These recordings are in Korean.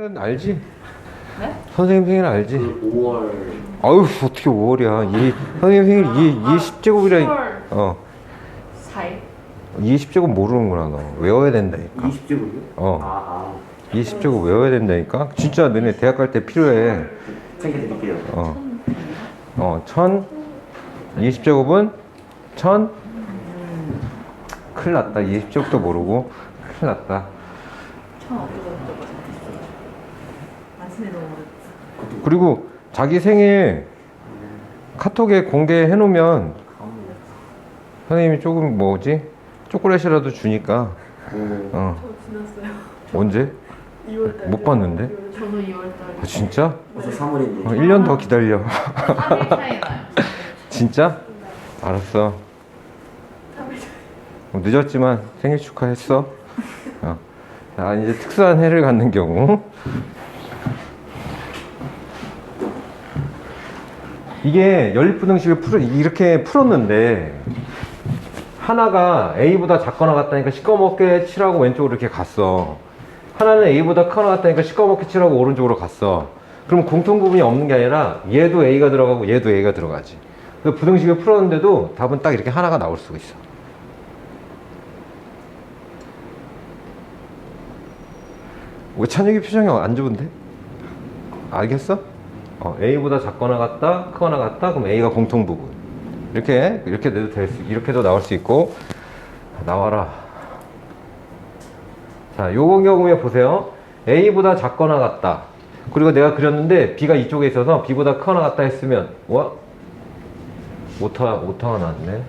생일은 알지? 네? 선생님 생일 알지? 5월. 아유 어떻게 5월이야. 선생님 생일 10제곱이라. 10월 어 4일? 20제곱 모르는구나. 너 외워야 된다니까. 20제곱이요? 어 20제곱 외워야 된다니까. 진짜 너네 대학 갈 때 필요해. 챙겨드릴게요. 20제곱은 1000. 큰일 났다. 20제곱도 모르고 큰일 났다. 처음 어쩌고 아침에 너무 어렵다. 그리고 자기 생일 카톡에 공개해 놓으면 선생님이 조금 뭐지? 초콜릿이라도 주니까. 어. 저 지났어요. 언제? 2월달. 못 봤는데? 저도 2월달. 아, 진짜? 벌써 3월인데. 1년 더 기다려. 3일 차이 나요. 진짜? 알았어. 3일 차이. 늦었지만 생일 축하했어. 자, 이제 특수한 해를 갖는 경우. 이게 연립부등식을 이렇게 풀었는데 하나가 A보다 작거나 같다니까 시꺼멓게 칠하고 왼쪽으로 이렇게 갔어. 하나는 A보다 크거나 같다니까 시꺼멓게 칠하고 오른쪽으로 갔어. 그럼 공통 부분이 없는 게 아니라 얘도 A가 들어가고 얘도 A가 들어가지. 그 부등식을 풀었는데도 답은 딱 이렇게 하나가 나올 수가 있어. 왜 찬혁이 표정이 안 좋은데? 알겠어? A보다 작거나 같다, 크거나 같다, 그럼 A가 공통 부분. 이렇게 내도 이렇게도 나올 수 있고. 나와라. 자, 요번 경우에 보세요. A보다 작거나 같다. 그리고 내가 그렸는데 B가 이쪽에 있어서 B보다 크거나 같다 했으면, 와? 오타가 났네.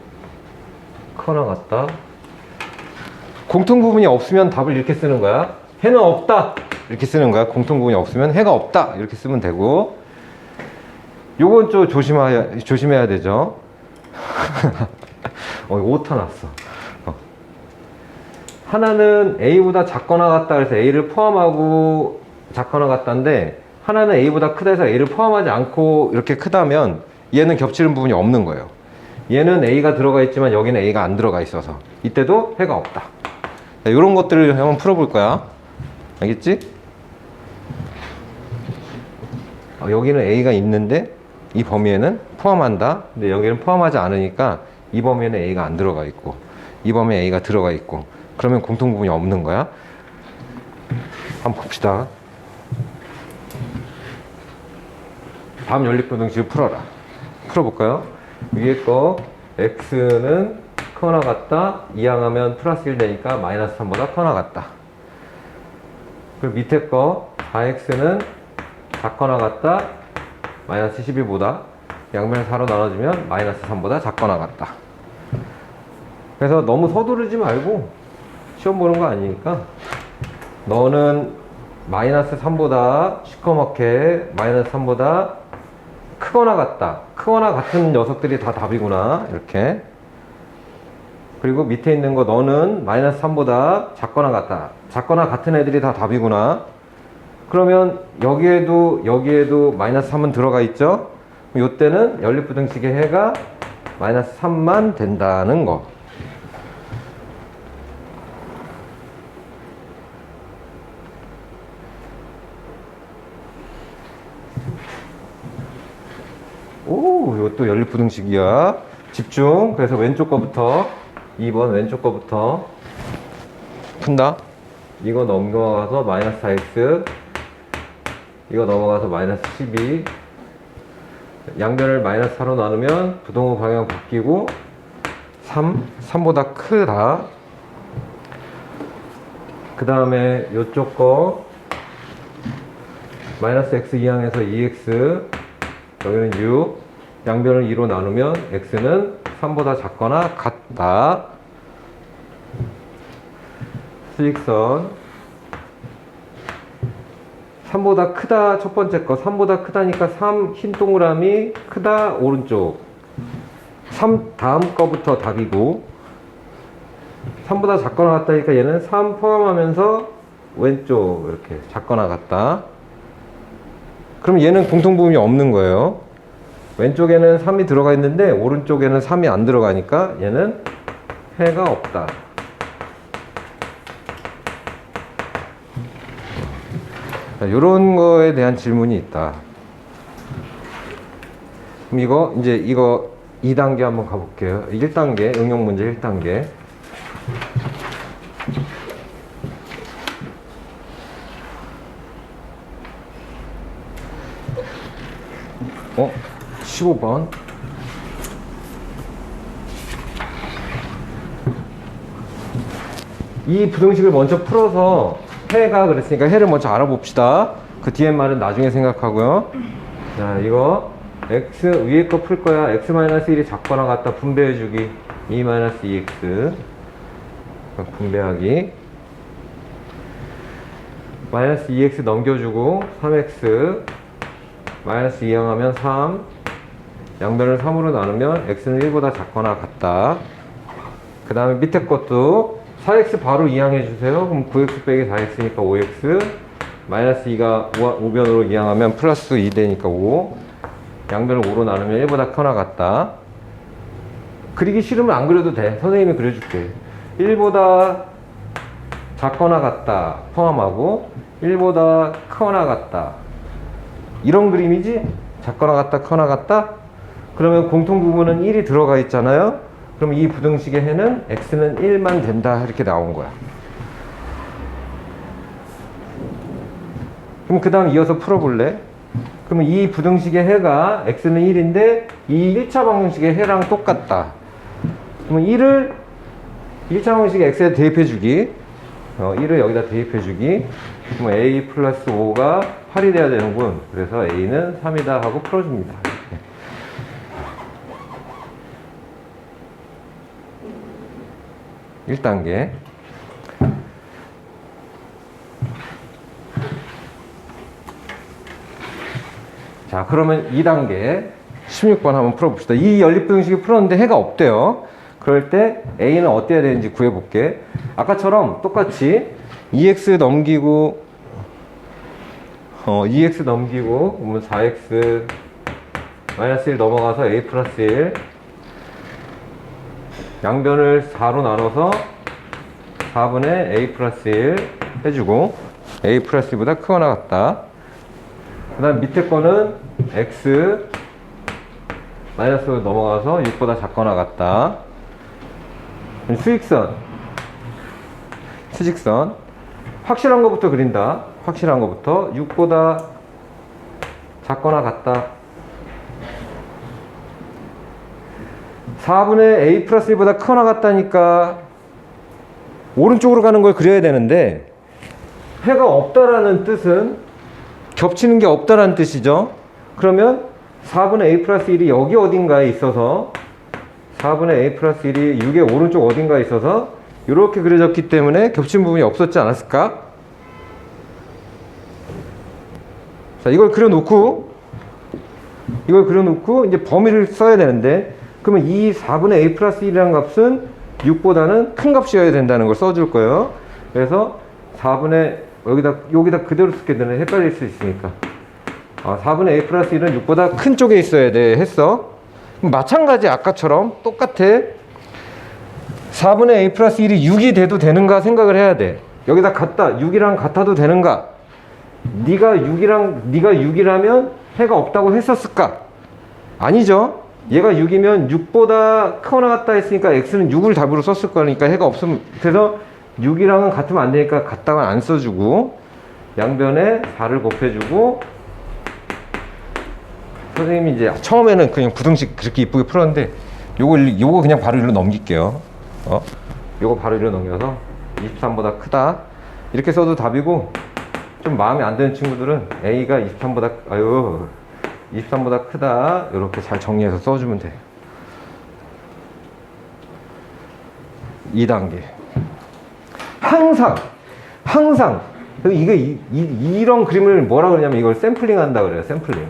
크거나 같다. 공통 부분이 없으면 답을 이렇게 쓰는 거야. 해는 없다. 이렇게 쓰는 거야. 공통 부분이 없으면 해가 없다. 이렇게 쓰면 되고. 요건 좀 조심해야 되죠. 오타 났어. 하나는 A보다 작거나 같다 그래서 A를 포함하고 작거나 같다인데, 하나는 A보다 크다 해서 A를 포함하지 않고 이렇게 크다면 얘는 겹치는 부분이 없는 거예요. 얘는 A가 들어가 있지만 여기는 A가 안 들어가 있어서 이때도 해가 없다. 자, 이런 것들을 한번 풀어볼 거야. 알겠지? 여기는 A가 있는데 이 범위에는 포함한다. 근데 여기는 포함하지 않으니까 이 범위에는 A가 안 들어가 있고 이 범위에 A가 들어가 있고, 그러면 공통 부분이 없는 거야. 한번 봅시다. 다음 연립부등식을 풀어라. 풀어볼까요? 위에 거 x는 크거나 같다, 이항하면 플러스 1 되니까 마이너스 3보다 크거나 같다. 그리고 밑에 거 4x는 작거나 같다, 마이너스 12보다, 양면을 4로 나눠주면 마이너스 3보다 작거나 같다. 그래서 너무 서두르지 말고, 시험 보는 거 아니니까 너는 마이너스 3보다 시커멓게 마이너스 3보다 크거나 같다, 크거나 같은 녀석들이 다 답이구나, 이렇게. 그리고 밑에 있는 거 너는 마이너스 3보다 작거나 같다, 작거나 같은 애들이 다 답이구나. 그러면 여기에도 마이너스 3은 들어가 있죠? 이때는 연립부등식의 해가 마이너스 3만 된다는 거. 오, 이것도 연립부등식이야. 집중. 그래서 왼쪽 거부터, 2번 왼쪽 거부터 푼다. 이거 넘어가서 마이너스 4x, 이거 넘어가서 마이너스 12. 양변을 마이너스 4로 나누면 부동호 방향 바뀌고 3보다 크다. 그 다음에 이쪽 거 마이너스 x 이항에서 2x, 여기는 6, 양변을 2로 나누면 x는 3보다 작거나 같다. 수직선 3보다 크다. 첫 번째 거 3보다 크다니까 3 흰 동그라미 크다 오른쪽. 3 다음 거부터 답이고, 3보다 작거나 같다니까 얘는 3 포함하면서 왼쪽 이렇게 작거나 같다. 그럼 얘는 공통부분이 없는 거예요. 왼쪽에는 3이 들어가 있는데 오른쪽에는 3이 안 들어가니까 얘는 해가 없다. 이런 거에 대한 질문이 있다. 그럼 이거 2단계 한번 가볼게요. 1단계, 응용 문제 1단계. 어? 15번. 이 부등식을 먼저 풀어서 해가 그랬으니까 해를 먼저 알아봅시다. 그 뒤에 말은 나중에 생각하고요. 자, 이거 x 위에 거 풀 거야. x-1이 작거나 같다. 분배해주기 2-2x 분배하기 마이너스 2x 넘겨주고 3x 마이너스 2항하면 3 양변을 3으로 나누면 x는 1보다 작거나 같다. 그 다음에 밑에 것도 4x 바로 이항해 주세요. 그럼 9x 빼기 4x니까 5x 마이너스 2가 5변으로 이항하면 플러스 2 되니까 5 양변을 5로 나누면 1보다 크거나 같다. 그리기 싫으면 안 그려도 돼. 선생님이 그려줄게. 1보다 작거나 같다 포함하고 1보다 크거나 같다 이런 그림이지? 작거나 같다 크거나 같다? 그러면 공통부분은 1이 들어가 있잖아요. 그럼 이 부등식의 해는 x는 1만 된다 이렇게 나온 거야. 그럼 그 다음 이어서 풀어볼래? 그러면 이 부등식의 해가 x는 1인데 이 1차 방정식의 해랑 똑같다. 그러면 1을 1차 방정식의 x에 대입해주기 1을 여기다 대입해주기 그러면 a 플러스 5가 8이 돼야 되는군. 그래서 a는 3이다 하고 풀어줍니다. 1단계. 자, 그러면 2단계 16번 한번 풀어봅시다. 이 연립부등식이 풀었는데 해가 없대요. 그럴 때 a는 어때야 되는지 구해볼게. 아까처럼 똑같이 2x 넘기고 2x 넘기고 그러면 4x 마이너스 1 넘어가서 a 플러스 1 양변을 4로 나눠서 4분의 a 플러스 1 해주고 a 플러스 1보다 크거나 같다. 그 다음 밑에 거는 x 마이너스 1 넘어가서 6보다 작거나 같다. 수직선 수직선 확실한 것부터 그린다. 확실한 것부터 6보다 작거나 같다. 4분의 a 플러스 1보다 크거나 같다니까 오른쪽으로 가는 걸 그려야 되는데 해가 없다라는 뜻은 겹치는 게 없다라는 뜻이죠. 그러면 4분의 a 플러스 1이 여기 어딘가에 있어서 4분의 a 플러스 1이 6의 오른쪽 어딘가에 있어서 이렇게 그려졌기 때문에 겹친 부분이 없었지 않았을까? 자, 이걸 그려놓고 이제 범위를 써야 되는데 그러면 이 4분의 a 플러스 1이라는 값은 6보다는 큰 값이어야 된다는 걸 써줄 거예요. 그래서 4분의 여기다 그대로 쓰게 되는 헷갈릴 수 있으니까 4분의 a 플러스 1은 6보다 큰 쪽에 있어야 돼 했어. 마찬가지 아까처럼 똑같아. 4분의 a 플러스 1이 6이 돼도 되는가 생각을 해야 돼. 여기다 6이랑 같아도 되는가? 네가 6이라면 해가 없다고 했었을까? 아니죠. 얘가 6이면 6보다 크거나 같다 했으니까 x는 6을 답으로 썼을 거니까 해가 없으면 그래서 6이랑은 같으면 안 되니까 같다고 안 써주고 양변에 4를 곱해주고 선생님이 이제 처음에는 그냥 부등식 그렇게 이쁘게 풀었는데 요거 그냥 바로 일로 넘길게요. 요거 바로 일로 넘겨서 23보다 크다 이렇게 써도 답이고 좀 마음에 안 드는 친구들은 a가 23보다 크다 이렇게 잘 정리해서 써주면 돼. 2단계 항상 이런 그림을 뭐라 그러냐면 이걸 샘플링 한다 그래요. 샘플링.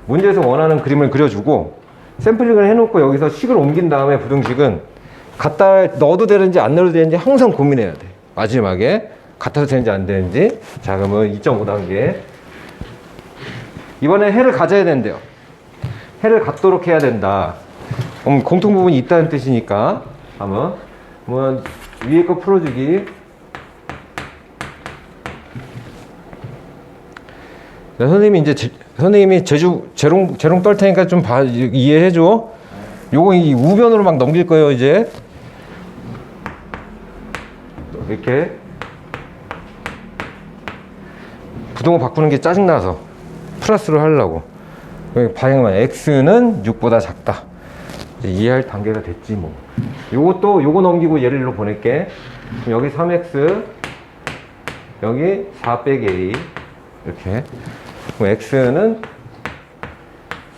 문제에서 원하는 그림을 그려주고 샘플링을 해놓고 여기서 식을 옮긴 다음에 부등식은 갖다 넣어도 되는지 안 넣어도 되는지 항상 고민해야 돼. 마지막에 같아도 되는지 안 되는지. 자, 그러면 2.5단계 이번에 해를 가져야 된대요. 해를 갖도록 해야 된다. 공통부분이 있다는 뜻이니까 한번 위에 거 풀어주기 선생님이 이제 선생님이 재롱 떨 테니까 좀 이해해줘. 요거 이 우변으로 막 넘길 거예요 이제. 이렇게 부동호 바꾸는 게 짜증나서 플러스로 하려고. 방향만 x는 6보다 작다. 이제 이해할 단계가 됐지 뭐. 요거 넘기고 얘를 일로 보낼게. 그럼 여기 3x 여기 4 빼기 a 이렇게. 그럼 x는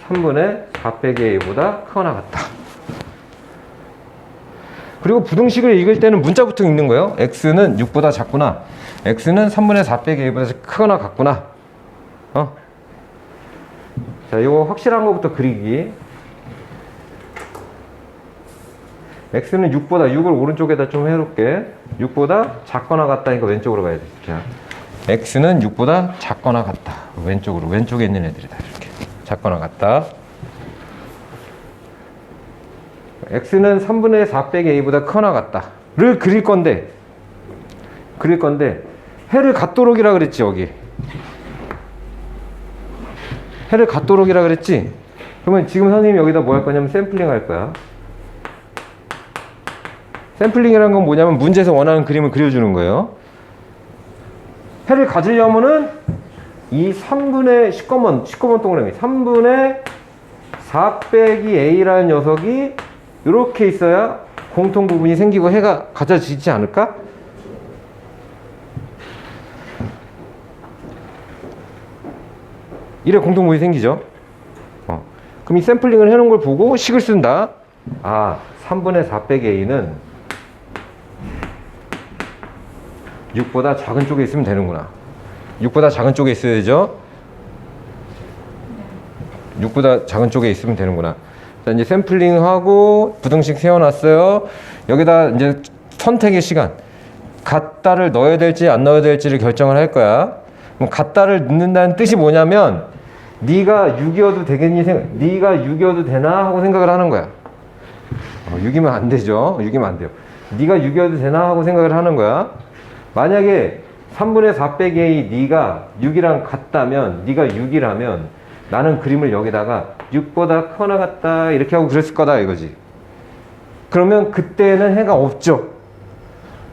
3분의 4 빼기 a보다 크거나 같다. 그리고 부등식을 읽을 때는 문자부터 읽는 거예요. x는 6보다 작구나. x는 3분의 4 빼기 a보다 크거나 같구나. 자, 이거 확실한 것부터 그리기. x는 6보다 6을 오른쪽에다 좀 해놓을게. 6보다 작거나 같다니까 왼쪽으로 가야 돼. 자, x는 6보다 작거나 같다. 왼쪽에 있는 애들이다. 이렇게 작거나 같다. x는 3분의 4 빼기 a보다 크거나 같다를 그릴 건데 해를 갖도록이라 그랬지. 여기 해를 갖도록이라 그랬지. 그러면 지금 선생님이 여기다 뭐 할 거냐면 샘플링 할 거야. 샘플링이라는 건 뭐냐면 문제에서 원하는 그림을 그려주는 거예요. 해를 가지려면은 이 3분의 시꺼먼 동그라미 3분의 4 빼기 a라는 녀석이 이렇게 있어야 공통 부분이 생기고 해가 가져지지 않을까? 이래 공통 부분이 생기죠. 그럼 이 샘플링을 해놓은 걸 보고 식을 쓴다. 3분의 4 빼기 a는 6보다 작은 쪽에 있으면 되는구나. 6보다 작은 쪽에 있어야 되죠. 6보다 작은 쪽에 있으면 되는구나. 자, 이제 샘플링하고 부등식 세워놨어요. 여기다 이제 선택의 시간. 같다를 넣어야 될지 안 넣어야 될지를 결정을 할 거야. 그럼 같다를 넣는다는 뜻이 뭐냐면 네가 6이어도 되겠니? 네가 6이어도 되나? 하고 생각을 하는 거야. 6이면 안 되죠. 6이면 안 돼요. 네가 6이어도 되나? 하고 생각을 하는 거야. 만약에 3분의 4 빼기 a 네가 6이랑 같다면, 네가 6이라면 나는 그림을 여기다가 6보다 크거나 같다 이렇게 하고 그랬을 거다 이거지. 그러면 그때는 해가 없죠.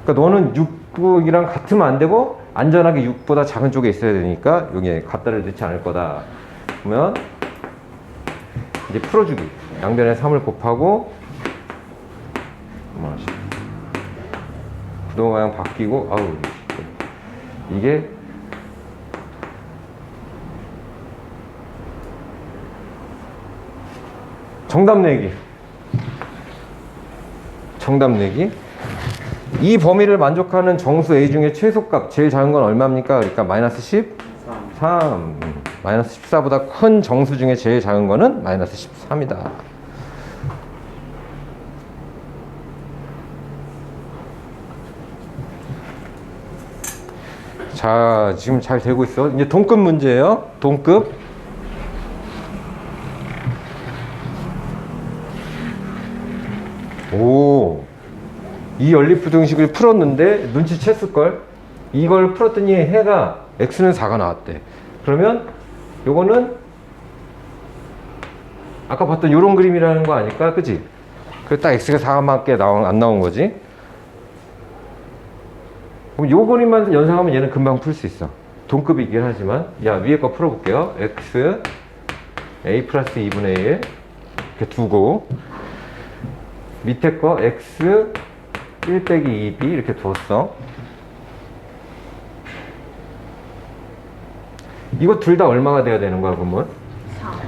그러니까 너는 6이랑 같으면 안 되고 안전하게 6보다 작은 쪽에 있어야 되니까 여기에 같다를 넣지 않을 거다. 그러면 이제 풀어주기. 양변에 3을 곱하고 부동호 방향 바뀌고 이게 정답 내기. 이 범위를 만족하는 정수 A 중에 최소값 제일 작은 건 얼마입니까? 그러니까 마이너스 13. 마이너스 14보다 큰 정수 중에 제일 작은 거는 마이너스 13이다. 자, 지금 잘 되고 있어. 이제 동급 문제예요. 동급. 이 연립부등식을 풀었는데 눈치챘을걸? 이걸 풀었더니 해가 x는 4가 나왔대. 그러면 요거는 아까 봤던 요런 그림이라는 거 아닐까? 그치? 그래 딱 x가 4밖에 안 나온 거지. 그럼 요 그림만 연상하면 얘는 금방 풀 수 있어. 동급이긴 하지만. 야, 위에 거 풀어볼게요. x a 플러스 2분의 1 이렇게 두고 밑에 거 x 1 빼기 2b 이렇게 두었어. 이거 둘 다 얼마가 돼야 되는 거야 그러면?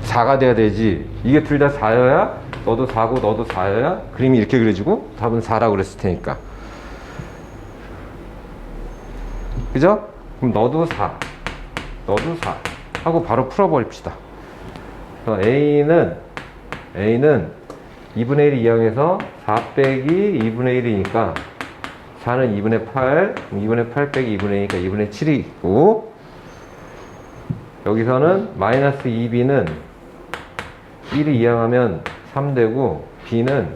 4가 돼야 되지. 이게 둘 다 4여야 너도 4고 너도 4여야 그림이 이렇게 그려지고 답은 4라고 그랬을 테니까. 그죠? 그럼 너도 4 하고 바로 풀어버립시다. A는 2분의 1을 이항해서 4 빼기 2분의 1이니까 4는 2분의 8, 2분의 8 빼기 2분의 2니까 2분의 7이고 여기서는 마이너스 2b는 1을 이항하면 3 되고 b는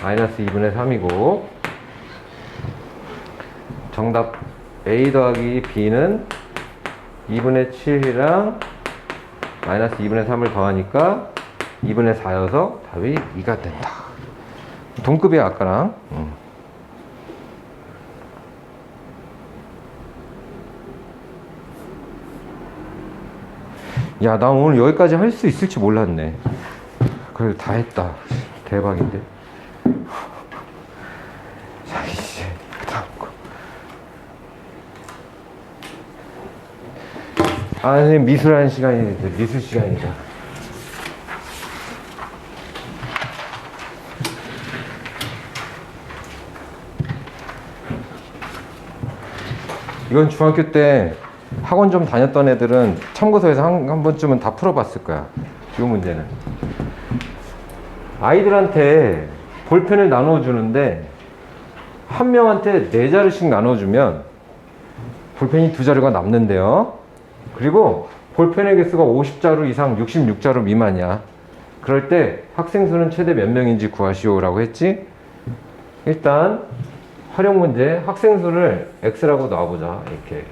마이너스 2분의 3이고 정답 A 더하기 B는 2분의 7이랑 마이너스 2분의 3을 더하니까 2분의 4여서 답이 2가 된다. 동급이야 아까랑. 야, 나 오늘 여기까지 할 수 있을지 몰랐네. 그래, 다 했다. 대박인데. 자, 이제 다음 거. 아, 선생님 미술하는 시간이 미술 시간이다. 이건 중학교 때 학원 좀 다녔던 애들은 참고서에서 한 번쯤은 다 풀어봤을 거야. 이 문제는. 아이들한테 볼펜을 나눠주는데 한 명한테 4자루씩 나눠주면 볼펜이 2자루가 남는데요. 그리고 볼펜의 개수가 50자루 이상 66자루 미만이야. 그럴 때 학생 수는 최대 몇 명인지 구하시오라고 했지. 일단 활용 문제 학생 수를 x라고 놔보자. 이렇게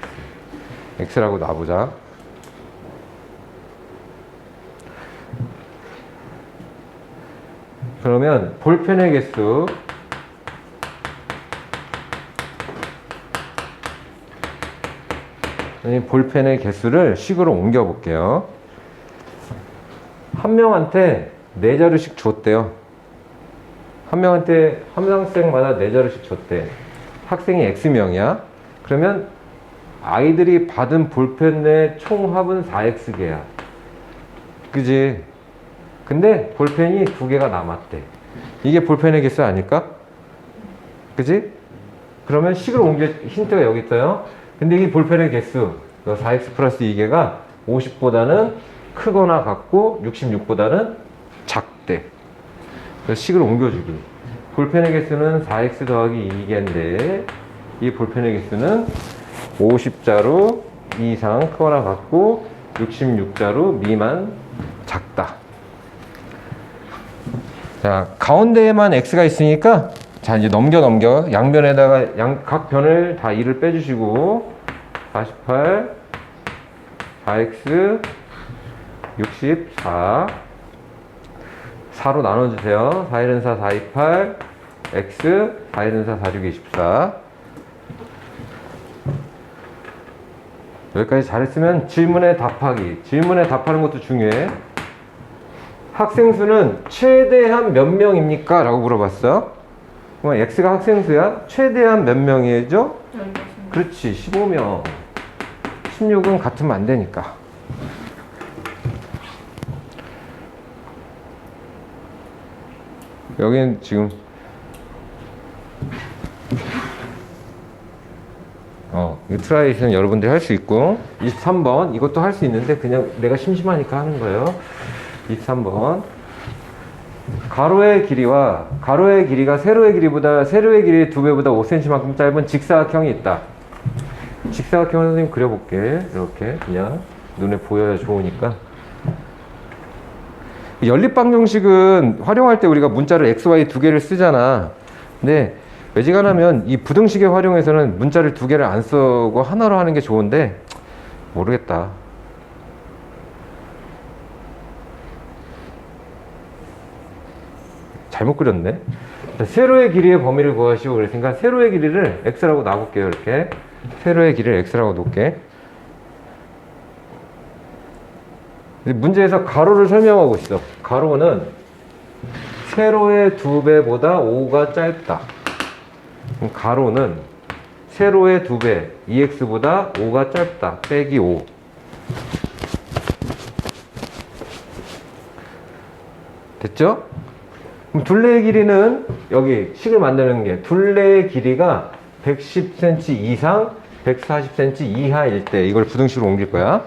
x라고 놔보자. 그러면 볼펜의 개수 볼펜의 개수를 식으로 옮겨 볼게요. 한 명한테 4자루씩 줬대요. 한 명한테 한 학생마다 4자루씩 줬대. 학생이 X명이야. 그러면 아이들이 받은 볼펜의 총합은 4X개야. 그지? 근데 볼펜이 2개가 남았대. 이게 볼펜의 개수 아닐까? 그지? 그러면 식을 옮길 힌트가 여기 있어요. 근데 이 볼펜의 개수 4x 플러스 2개가 50보다는 크거나 같고 66보다는 작대. 그래서 식을 옮겨주기. 볼펜의 개수는 4x 더하기 2개인데 이 볼펜의 개수는 50자루 이상 크거나 같고 66자루 미만 작다. 자, 가운데에만 x가 있으니까 자, 이제 넘겨 양변에다가 각 변을 다 2를 빼주시고 48 4x 64 4로 나눠주세요. 4, 1은 4, 4, 2, 8 x 4, 1은 4, 4, 6, 24 여기까지 잘했으면 질문에 답하기. 질문에 답하는 것도 중요해. 학생 수는 최대한 몇 명입니까? 라고 물어봤어. 그럼 x가 학생 수야? 최대한 몇 명이죠? 그렇지, 15명. 16은 같으면 안 되니까. 여기는 지금 이 트라이에이션 여러분들이 할 수 있고 23번 이것도 할 수 있는데 그냥 내가 심심하니까 하는 거예요. 23번 가로의 길이가 세로의 길이 2배보다 5cm만큼 짧은 직사각형이 있다. 직사각형을 선생님 그려볼게. 이렇게 그냥 눈에 보여야 좋으니까. 연립방정식은 활용할 때 우리가 문자를 xy 2개를 쓰잖아. 근데 외지간하면 이 부등식의 활용에서는 문자를 2개를 안 쓰고 하나로 하는 게 좋은데 모르겠다. 잘못 그렸네. 세로의 길이의 범위를 구하시오. 그랬으니까 세로의 길이를 x라고 놔볼게요. 이렇게 세로의 길이를 x라고 놓을게. 문제에서 가로를 설명하고 있어. 가로는 세로의 2배보다 5가 짧다. 그럼 가로는 세로의 2배 2x보다 5가 짧다. 빼기 5. 됐죠? 그럼 둘레의 길이는 여기 식을 만드는 게 둘레의 길이가 110cm 이상 140cm 이하일 때 이걸 부등식으로 옮길 거야.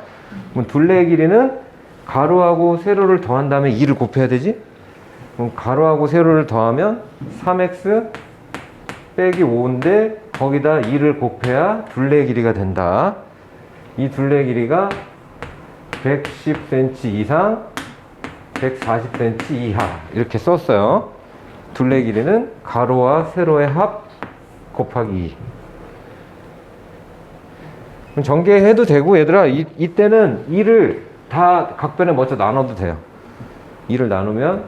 그럼 둘레의 길이는 가로하고 세로를 더한 다음에 2를 곱해야 되지? 그럼 가로하고 세로를 더하면 3x 빼기 5인데 거기다 2를 곱해야 둘레의 길이가 된다. 이 둘레의 길이가 110cm 이상 140cm 이하 이렇게 썼어요. 둘레 길이는 가로와 세로의 합 곱하기 2. 그럼 전개해도 되고, 얘들아, 이때는 2를 다 각변에 먼저 나눠도 돼요. 2를 나누면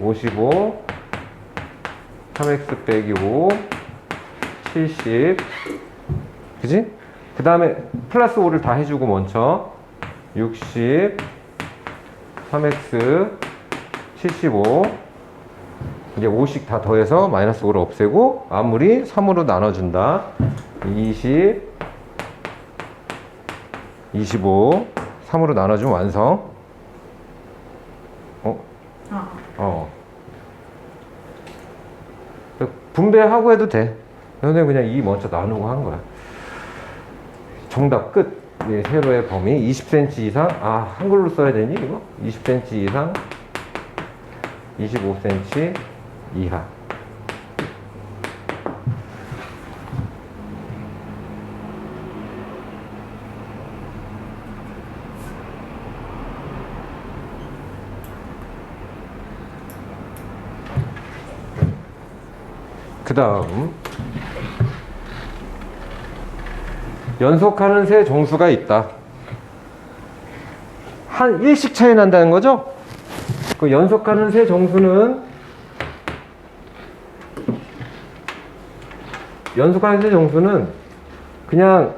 55, 3x 빼기 5, 70, 그지? 그 다음에 플러스 5를 다 해주고 먼저 60, 3x, 75, 이제 5씩 다 더해서 마이너스 5를 없애고 마무리 3으로 나눠준다. 20, 25, 3으로 나눠주면 완성. 분배하고 해도 돼. 너네 그냥 2 먼저 나누고 한 거야. 정답 끝. 예, 세로의 범위 20cm 이상. 아, 한글로 써야 되니 이거? 20cm 이상, 25cm 이하. 그 다음 연속하는 세 정수가 있다. 한 1씩 차이 난다는 거죠? 그 연속하는 세 정수는 그냥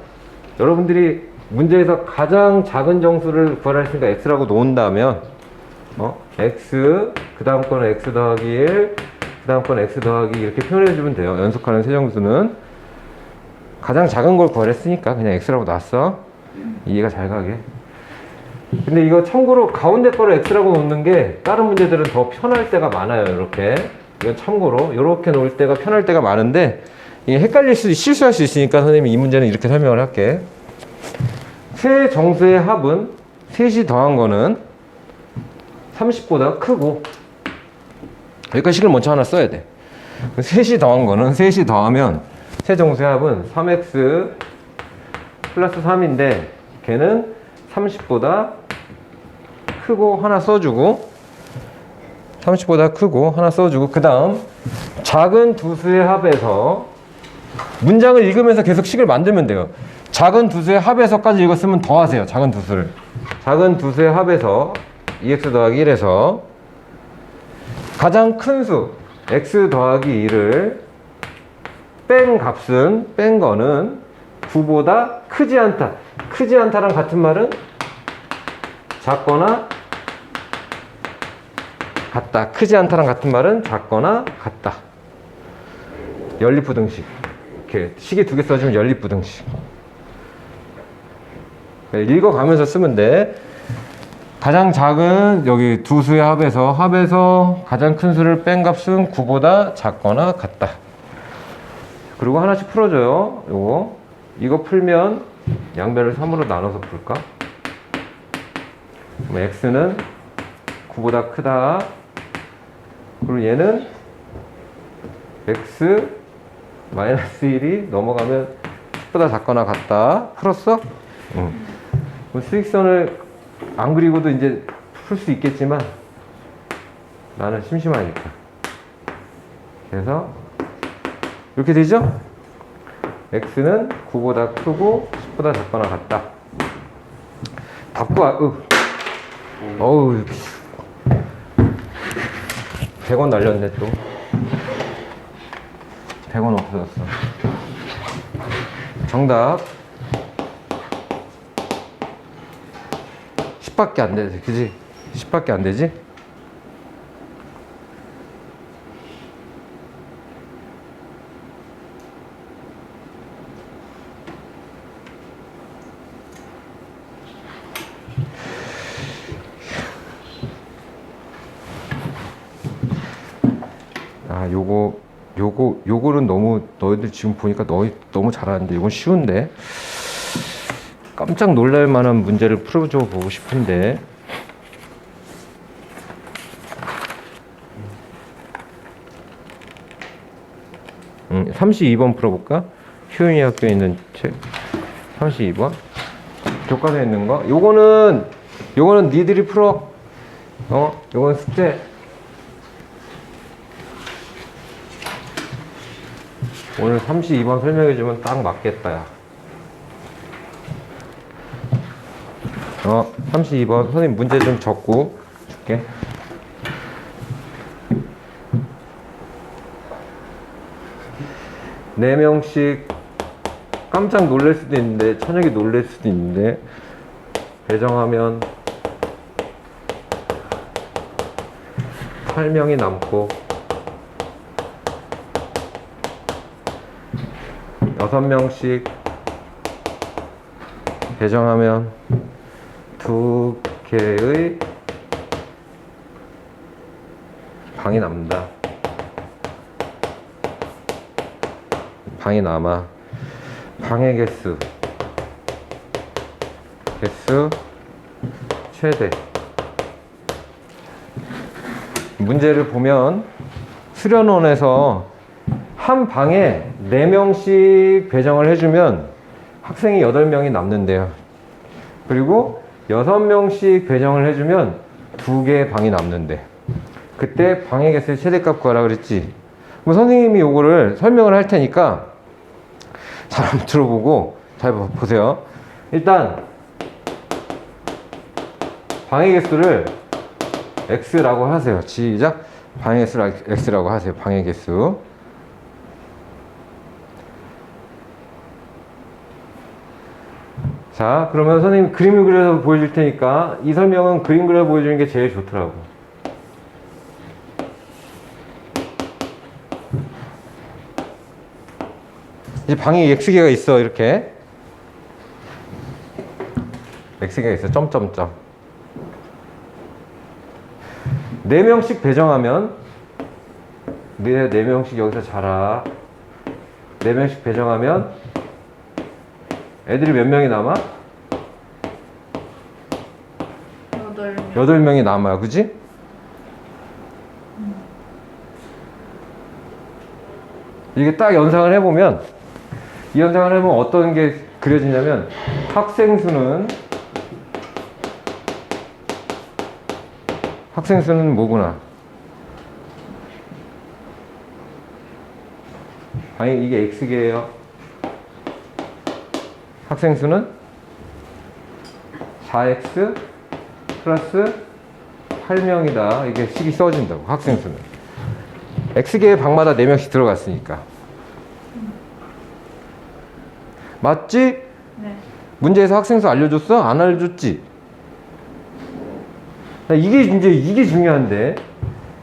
여러분들이 문제에서 가장 작은 정수를 구할 수 있으니까 x라고 놓은다면 x, 그 다음 거는 x 더하기 1, 그 다음 건 x 더하기 이렇게 표현해주면 돼요. 연속하는 세정수는 가장 작은 걸 구하랬으니까 그냥 x라고 놨어. 이해가 잘 가게. 근데 이거 참고로 가운데 거를 x라고 놓는 게 다른 문제들은 더 편할 때가 많아요. 이렇게. 이건 참고로 이렇게 놓을 때가 편할 때가 많은데 이게 헷갈릴 수도 실수할 수 있으니까 선생님이 이 문제는 이렇게 설명을 할게. 세 정수의 합은 셋이 더한 거는 30보다 크고, 여기까지 식을 먼저 하나 써야 돼. 셋이 더한 거는, 셋이 더하면 세 정수의 합은 3x 플러스 3인데 걔는 30보다 크고 하나 써주고, 30보다 크고 하나 써주고, 그 다음 작은 두 수의 합에서 문장을 읽으면서 계속 식을 만들면 돼요. 작은 두 수의 합에서까지 읽었으면 더하세요. 작은 두 수를. 작은 두 수의 합에서 2x 더하기 1에서 가장 큰 수 x 더하기 2를 뺀 값은, 뺀 거는 9보다 크지 않다. 크지 않다랑 같은 말은 작거나 같다. 크지 않다랑 같은 말은 작거나 같다. 연립부등식. 이렇게 식이 두 개 써주면 연립부등식. 읽어가면서 쓰면 돼. 가장 작은 여기 두 수의 합에서 가장 큰 수를 뺀 값은 9보다 작거나 같다. 그리고 하나씩 풀어줘요. 이거 풀면 양변을 3으로 나눠서 풀까? 그럼 x는 9보다 크다. 그리고 얘는 x 마이너스 1이 넘어가면 10보다 작거나 같다. 풀었어? 응. 수직선을 안 그리고도 이제 풀 수 있겠지만 나는 심심하니까. 그래서 이렇게 되죠? x는 9보다 크고 10보다 작거나 같다. 답구 어우 100원 날렸네 또. 100원 없어졌어. 정답 10밖에 안 되지, 그지? 10밖에 안 되지? 아, 요거는 너희들 지금 보니까 너무 잘하는데, 이건 쉬운데. 깜짝 놀랄 만한 문제를 풀어줘 보고 싶은데. 32번 풀어볼까? 효윤이 학교에 있는 책 32번 교과서에 있는 거. 요거는 니들이 풀어. 요건 숙제. 오늘 32번 설명해주면 딱 맞겠다, 야. 32번. 선생님 문제 좀 적고 줄게. 네 명씩 깜짝 놀랄 수도 있는데, 찬혁이 놀랄 수도 있는데, 배정하면 8명이 남고, 6명씩 배정하면 2개의 방이 남는다. 방이 남아. 방의 개수 최대. 문제를 보면 수련원에서 한 방에 4명씩 배정을 해주면 학생이 8명이 남는데요. 그리고 6명씩 배정을 해주면 2개의 방이 남는데, 그때 방의 개수의 최대값 구하라 그랬지. 그럼 선생님이 요거를 설명을 할 테니까 잘 한번 들어보고 잘 보세요. 일단 방의 개수를 x라고 하세요. 시작. 방의 개수를 x라고 하세요. 방의 개수. 자, 그러면 선생님 그림을 그려서 보여줄 테니까 이 설명은 그림 그려 보여주는 게 제일 좋더라고. 이제 방에 x개가 있어. 이렇게 x개가 있어. 점점점. 4명씩 배정하면, 4명씩 여기서 자라. 4명씩 배정하면 애들이 몇 명이 남아? 8명. 8명이 남아. 그지? 이게 딱 연상을 해보면, 이 연상을 해보면 어떤 게 그려지냐면, 학생 수는 뭐구나. 아니, 이게 x개예요. 학생 수는 4x 플러스 8명이다. 이게 식이 써진다고. 학생 수는 x개의 방마다 4명씩 들어갔으니까. 맞지? 네. 문제에서 학생 수 알려줬어? 안 알려줬지? 이게 중요한데,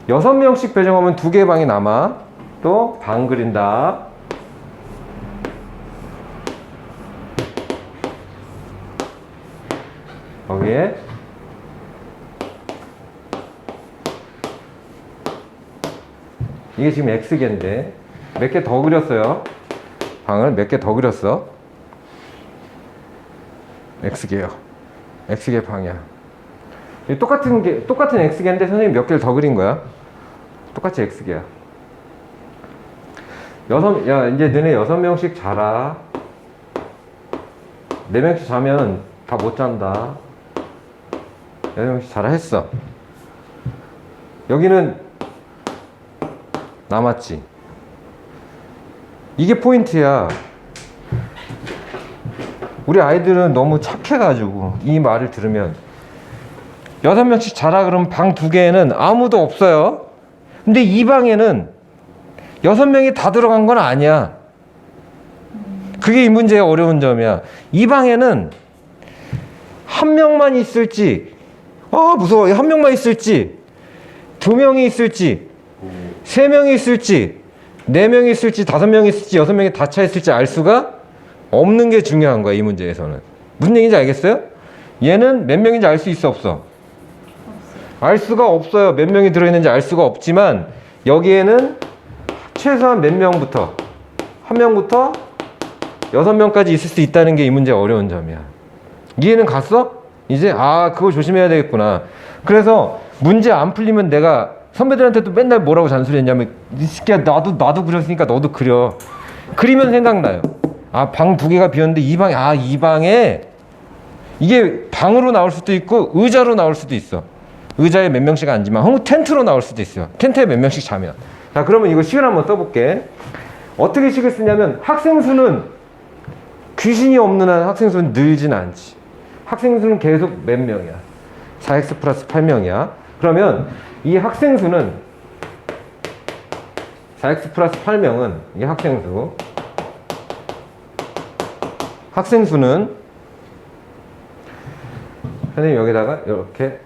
6명씩 배정하면 2개의 방이 남아. 또 방 그린다. 거기에 이게 지금 x개인데 몇 개 더 그렸어요. 방을 몇 개 더 그렸어. x개요. x개 방이야. 똑같은 x개인데 선생님 몇 개를 더 그린 거야. 똑같이 x개야. 이제 너네 6명씩 자라. 4명씩 자면 다 못 잔다. 6명씩 자라 했어. 여기는 남았지. 이게 포인트야. 우리 아이들은 너무 착해가지고 이 말을 들으면 6명씩 자라 그러면 방 2개에는 아무도 없어요. 근데 이 방에는 6명이 다 들어간 건 아니야. 그게 이 문제의 어려운 점이야. 이 방에는 한 명만 있을지, 무서워. 한 명만 있을지, 2명이 있을지, 3명이 있을지, 4명이 있을지, 5명이 있을지, 6명이 다 차 있을지 알 수가 없는 게 중요한 거야. 이 문제에서는. 무슨 얘기인지 알겠어요? 얘는 몇 명인지 알 수 있어, 없어? 알 수가 없어요. 몇 명이 들어있는지 알 수가 없지만 여기에는 최소한 몇 명부터, 1명부터 6명까지 있을 수 있다는 게 이 문제의 어려운 점이야. 이해는 갔어? 이제 그거 조심해야 되겠구나. 그래서 문제 안 풀리면 내가 선배들한테도 맨날 뭐라고 잔소리했냐면, 이 새끼야 나도 그렸으니까 너도 그려. 그리면 생각나요. 방 2개가 비었는데 이 방에 이게 방으로 나올 수도 있고 의자로 나올 수도 있어. 의자에 몇 명씩 앉으면 텐트로 나올 수도 있어요. 텐트에 몇 명씩 자면. 자, 그러면 이거 식을 한번 써볼게. 어떻게 식을 쓰냐면, 학생 수는 귀신이 없는 한 학생 수는 늘진 않지. 학생 수는 계속 몇 명이야? 4x 플러스 8명이야. 그러면 이 학생 수는 4x 플러스 8명은 이게 학생 수. 학생 수는 선생님 여기다가 이렇게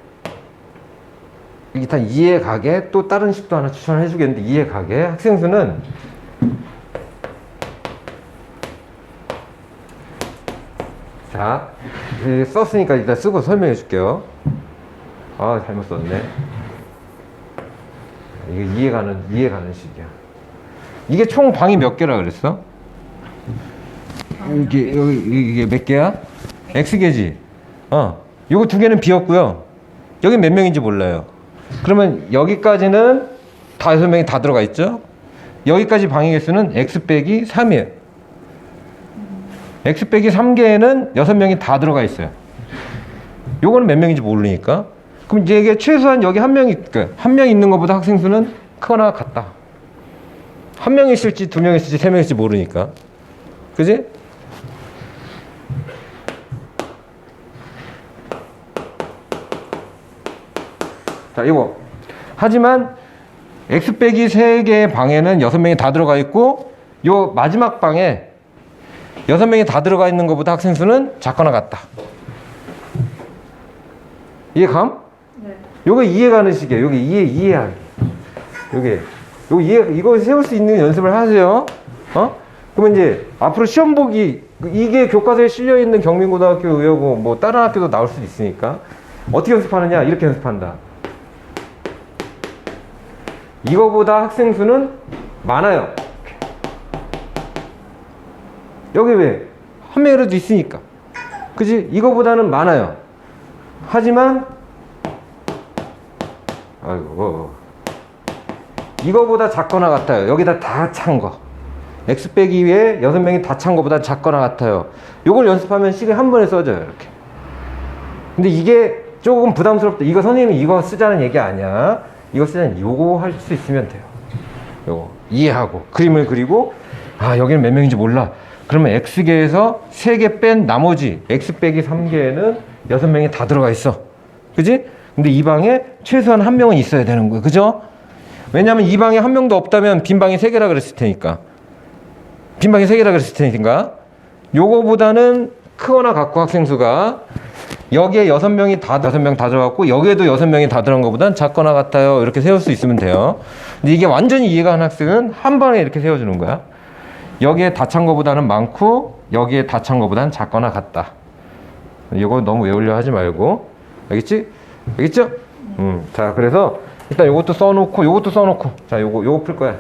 이게 다 이해 가게 또 다른 식도 하나 추천해 주겠는데 이해 가게 학생 수는 자 썼으니까 일단 쓰고 설명해 줄게요. 아 잘못 썼네. 이게 이해가는 식이야. 이게 총 방이 몇 개라 그랬어? 이게 몇 개야? X개지. 요거 두 개는 비었고요. 여기 몇 명인지 몰라요. 그러면 여기까지는 다 6명이 다 들어가 있죠? 여기까지 방의 개수는 X 빼기 3이에요. X 빼기 3개에는 6명이 다 들어가 있어요. 요거는 몇 명인지 모르니까. 그럼 이제 이게 최소한 여기 한 명이, 그러니까 한 명 있는 것보다 학생 수는 크거나 같다. 한 명 있을지, 2명 있을지, 3명 있을지 모르니까. 그지? 자, 이거. 하지만, X 빼기 3개의 방에는 6명이 다 들어가 있고, 요 마지막 방에 6명이 다 들어가 있는 것보다 학생 수는 작거나 같다. 이해감? 네. 요거 이해가는 식이에요. 여기 이해하기. 이거 세울 수 있는 연습을 하세요. 그러면 이제 앞으로 시험 보기, 이게 교과서에 실려 있는 경민고등학교 의여고 뭐 다른 학교도 나올 수도 있으니까 어떻게 연습하느냐? 이렇게 연습한다. 이거보다 학생 수는 많아요. 여기 왜? 한 명이라도 있으니까. 그지? 이거보다는 많아요. 하지만, 아이고, 이거보다 작거나 같아요. 여기다 다 찬 거. X 빼기 위에 6명이 다 찬 거보다 작거나 같아요. 요걸 연습하면 시계 한 번에 써져요. 이렇게. 근데 이게 조금 부담스럽다. 이거 선생님이 이거 쓰자는 얘기 아니야. 이거 쓰자는 요거 할 수 있으면 돼요. 요거. 이해하고. 그림을 그리고, 여기는 몇 명인지 몰라. 그러면 X개에서 3개 뺀 나머지 X 빼기 3개에는 6명이 다 들어가 있어. 그지? 근데 이 방에 최소한 한 명은 있어야 되는 거야. 그죠? 왜냐면 이 방에 한 명도 없다면 빈 방이 3개라 그랬을 테니까. 빈 방이 3개라 그랬을 테니까. 요거보다는 크거나 같고 학생 수가 여기에 6명이 다 6명 다 들어갔고 여기에도 6명이 다 들어간 것보단 작거나 같아요. 이렇게 세울 수 있으면 돼요. 근데 이게 완전히 이해가 안 학생은 한 방에 이렇게 세워주는 거야. 여기에 다 찬 거보다는 많고 여기에 다 찬 거보다는 작거나 같다. 이거 너무 외우려 하지 말고. 알겠지? 알겠죠? 자, 그래서 일단 요것도 써놓고 자, 요거 풀 거야.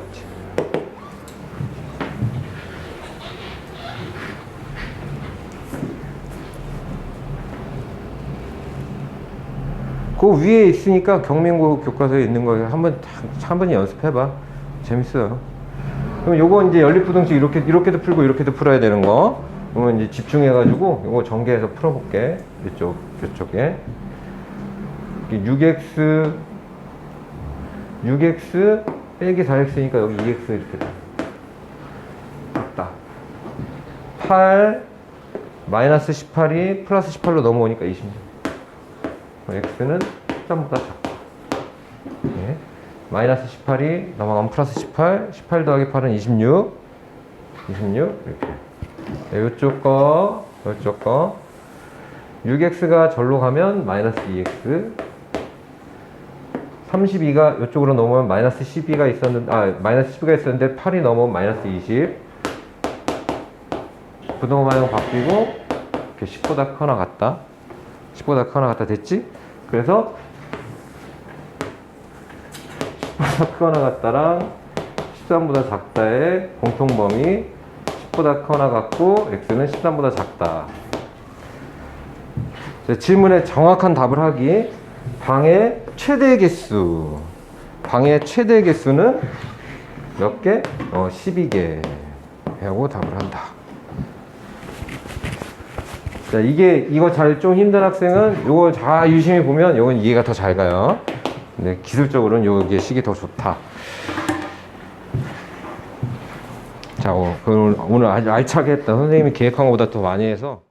그 위에 있으니까 경민고 교과서에 있는 거 한번 연습해봐. 재밌어요. 그럼 요거 이제 연립부등식 이렇게도 풀고 이렇게도 풀어야 되는 거. 그러면 이제 집중해가지고 요거 전개해서 풀어볼게. 이쪽에. 6x 빼기 4x니까 여기 2x 이렇게 돼. 맞다. 8 마이너스 18이 플러스 18로 넘어오니까 26. x는 13보다 작다. 예. 마이너스 18이 넘어가면 플러스 18 더하기 8은 26 이렇게. 네, 요쪽 거 6x가 절로 가면 마이너스 2x 32가 이쪽으로 넘어오면 마이너스 12가 있었는데 마이너스 12가 있었는데 8이 넘어오면 마이너스 20 부동호 방향 바뀌고 이렇게 10보다 크거나 같다. 10보다 크거나 같다 됐지? 그래서 10보다 크거나 같다랑 13보다 작다의 공통범위 10보다 크거나 같고 x는 13보다 작다. 질문에 정확한 답을 하기. 방의 최대 개수. 방의 최대 개수는 몇 개? 12개 하고 답을 한다. 자, 이거 잘 좀 힘든 학생은 요거 잘 유심히 보면 요건 이해가 더 잘 가요. 근데 기술적으로는 요게 식이 더 좋다. 자, 오늘 아주 알차게 했다. 선생님이 계획한 것보다 더 많이 해서.